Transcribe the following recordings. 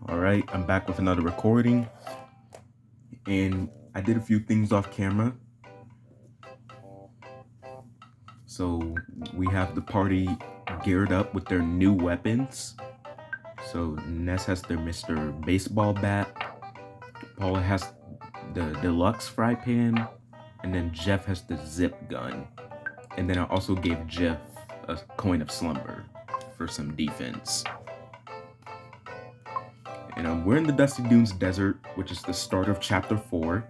All right, I'm back with another recording, and I did a few things off camera. So we have the party geared up with their new weapons. So Ness has their Mr. Baseball bat, Paula has the deluxe fry pan, and then Jeff has the zip gun. And then I also gave Jeff a coin of slumber for some defense. And we're in the Dusty Dunes Desert, which is the start of Chapter 4.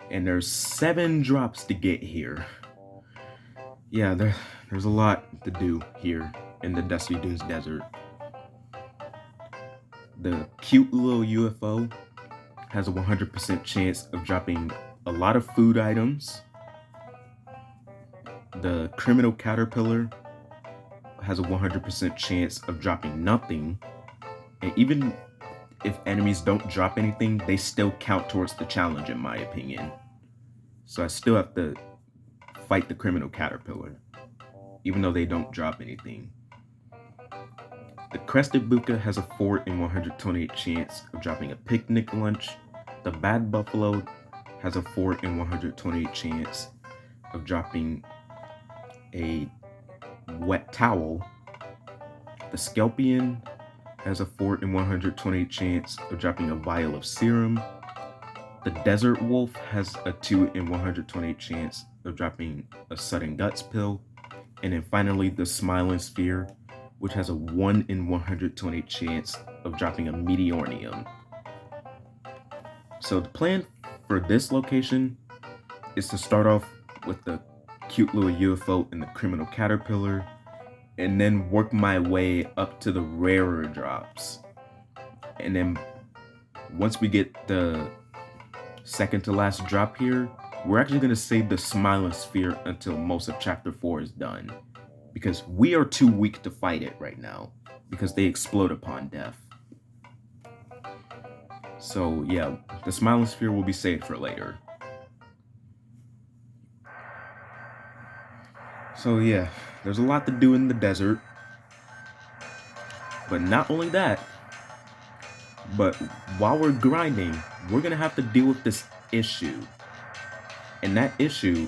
And there's 7 drops to get here. Yeah, there's a lot to do here in the Dusty Dunes Desert. The cute little UFO has a 100% chance of dropping a lot of food items. The criminal caterpillar has a 100% chance of dropping nothing. And even if enemies don't drop anything, they still count towards the challenge, in my opinion. So I still have to fight the criminal caterpillar, even though they don't drop anything. The crested buka has a 4 in 128 chance of dropping a picnic lunch. The bad buffalo has a 4 in 128 chance of dropping a wet towel. The scorpion has a 4 in 128 chance of dropping a vial of serum. The desert wolf has a 2 in 128 chance of dropping a sudden guts pill. And then finally, the smiling sphere, which has a 1 in 128 chance of dropping a meteornium. So the plan for this location is to start off with the cute little UFO and the criminal caterpillar, and then work my way up to the rarer drops. And then once we get the second to last drop here, we're actually going to save the smiling sphere until most of Chapter 4 is done, because we are too weak to fight it right now, because they explode upon death. So yeah, the smiling sphere will be saved for later. So yeah, there's a lot to do in the desert. But not only that, but while we're grinding, we're gonna have to deal with this issue. And that issue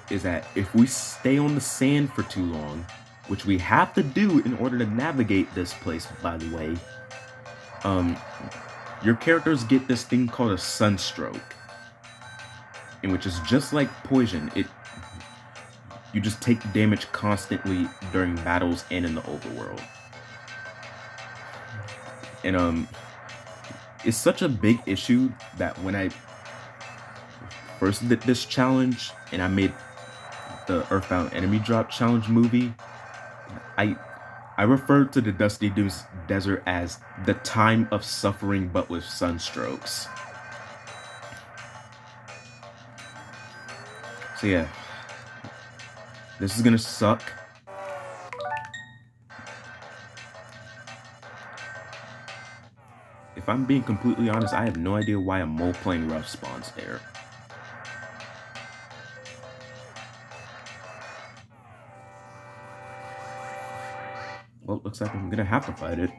is that if we stay on the sand for too long, which we have to do in order to navigate this place, by the way, your characters get this thing called a sunstroke, in which is just like poison. You just take damage constantly during battles and in the overworld. And it's such a big issue that when I first did this challenge and I made the EarthBound enemy drop challenge movie, I referred to the Dusty Dunes Desert as the time of suffering but with sunstrokes. So yeah, this is gonna suck. If I'm being completely honest, I have no idea why a mole playing rough spawns there. Well, looks like I'm gonna have to fight it.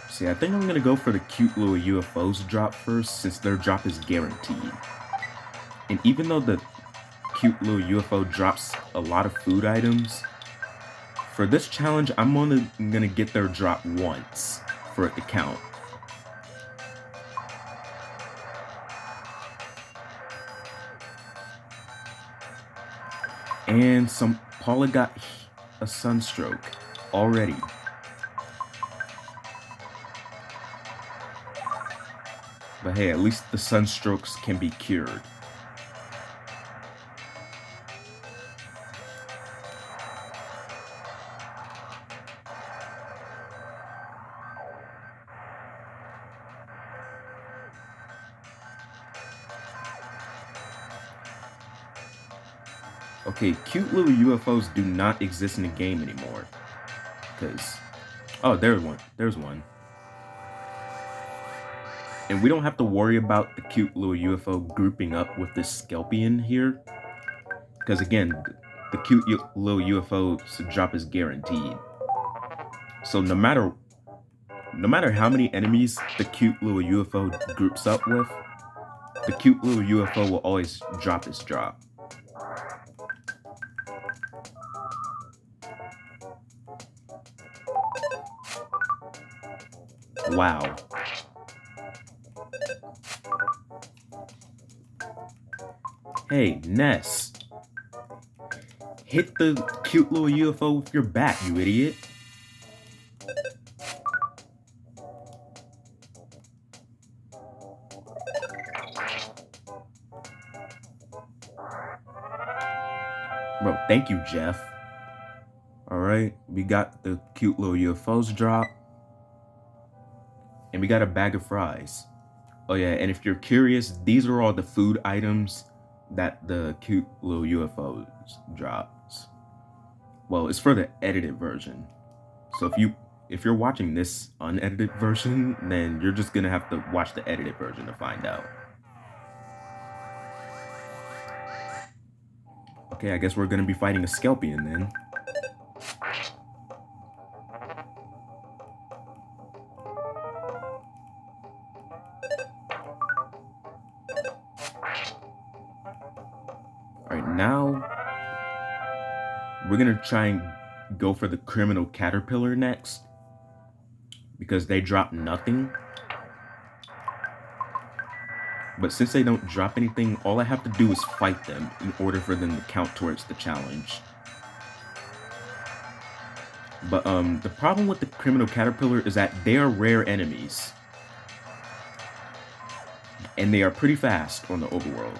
See, I think I'm gonna go for the cute little UFOs drop first, since their drop is guaranteed. And even though the cute little UFO drops a lot of food items, for this challenge, I'm only gonna get their drop once for it to count. And Paula got a sunstroke already. But hey, at least the sunstrokes can be cured. Okay, cute little UFOs do not exist in the game anymore. because... Oh, there's one. There's one. And we don't have to worry about the cute little UFO grouping up with this Skelpion here. Because again, the cute little UFO's drop is guaranteed. So no matter how many enemies the cute little UFO groups up with, the cute little UFO will always drop its drop. Wow. Hey, Ness. Hit the cute little UFO with your bat, you idiot. Bro, thank you, Jeff. Alright, we got the cute little UFOs drop. And we got a bag of fries. Oh yeah, and if you're curious, these are all the food items that the cute little UFOs drops. Well, it's for the edited version. So if you're watching this unedited version, then you're just gonna have to watch the edited version to find out. Okay, I guess we're gonna be fighting a Skelpion then. Alright, now we're gonna try and go for the criminal caterpillar next, because they drop nothing. But since they don't drop anything, all I have to do is fight them in order for them to count towards the challenge. But the problem with the criminal caterpillar is that they are rare enemies. And they are pretty fast on the overworld.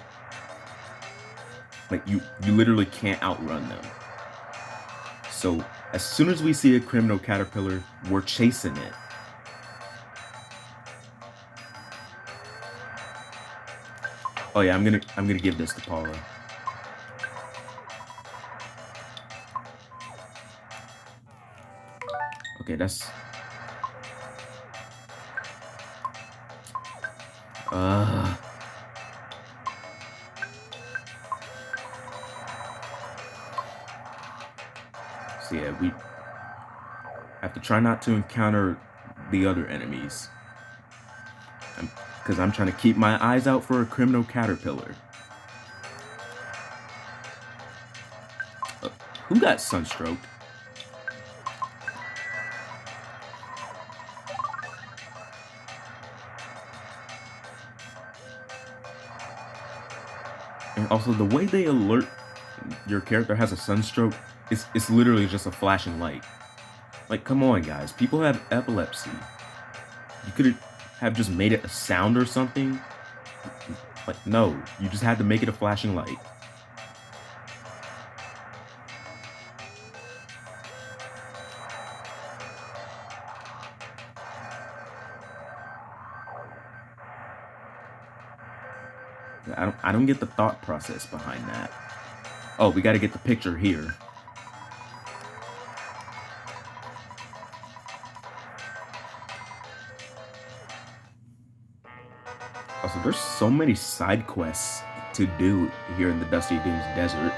Like, you literally can't outrun them. So, as soon as we see a criminal caterpillar, we're chasing it. Oh yeah, I'm gonna give this to Paula. Okay, that's... So yeah, we have to try not to encounter the other enemies. Because I'm trying to keep my eyes out for a criminal caterpillar. Who got sunstroked? And also, the way they alert your character has a sunstroke, it's literally just a flashing light. Like, come on, guys. People have epilepsy. You could have just made it a sound or something. Like, no. You just had to make it a flashing light. I don't get the thought process behind that. Oh, we gotta get the picture here. Also, there's so many side quests to do here in the Dusty Dunes Desert.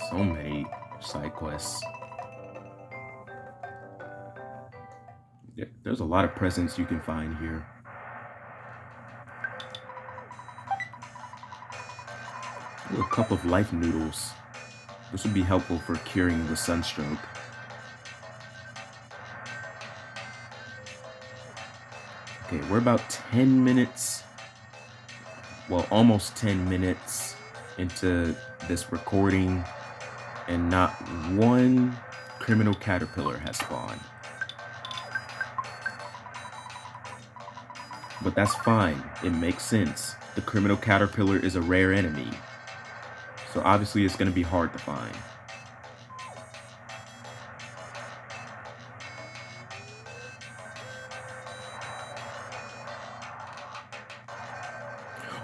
So many side quests. Yeah, there's a lot of presents you can find here. Ooh, a cup of life noodles. This would be helpful for curing the sunstroke. Okay, we're about 10 minutes, well, almost 10 minutes into this recording, and not one criminal caterpillar has spawned. But that's fine, it makes sense. The criminal caterpillar is a rare enemy, so obviously it's going to be hard to find.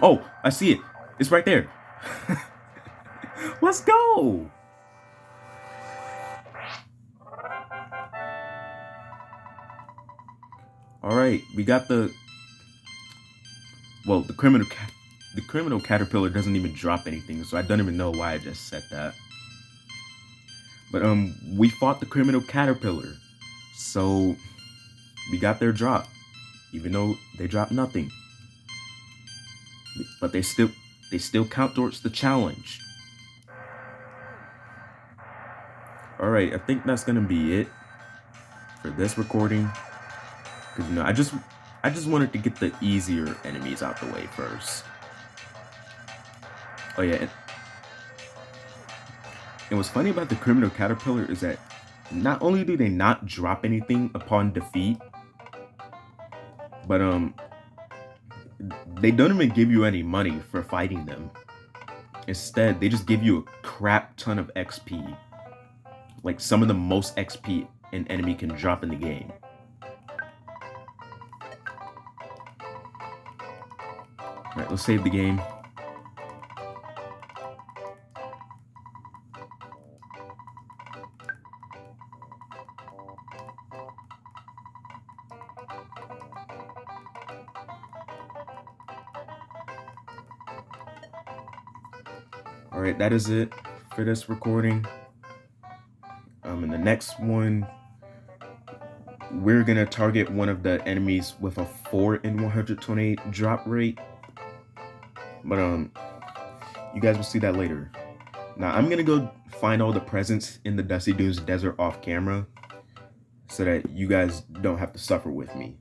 Oh, I see it. It's right there. Let's go. All right, we got the well, the criminal caterpillar doesn't even drop anything, so I don't even know why I just said that. But we fought the criminal caterpillar, so we got their drop, even though they dropped nothing. But they still count towards the challenge. All right, I think that's gonna be it for this recording. Cause I just wanted to get the easier enemies out the way first. Oh yeah, and what's funny about the criminal caterpillar is that not only do they not drop anything upon defeat, but they don't even give you any money for fighting them. Instead, they just give you a crap ton of XP. Like some of the most XP an enemy can drop in the game. Alright, let's save the game. Alright, that is it for this recording. In the next one, we're gonna target one of the enemies with a 4 in 128 drop rate. But you guys will see that later. Now I'm gonna go find all the presents in the Dusty Dunes desert off camera so that you guys don't have to suffer with me.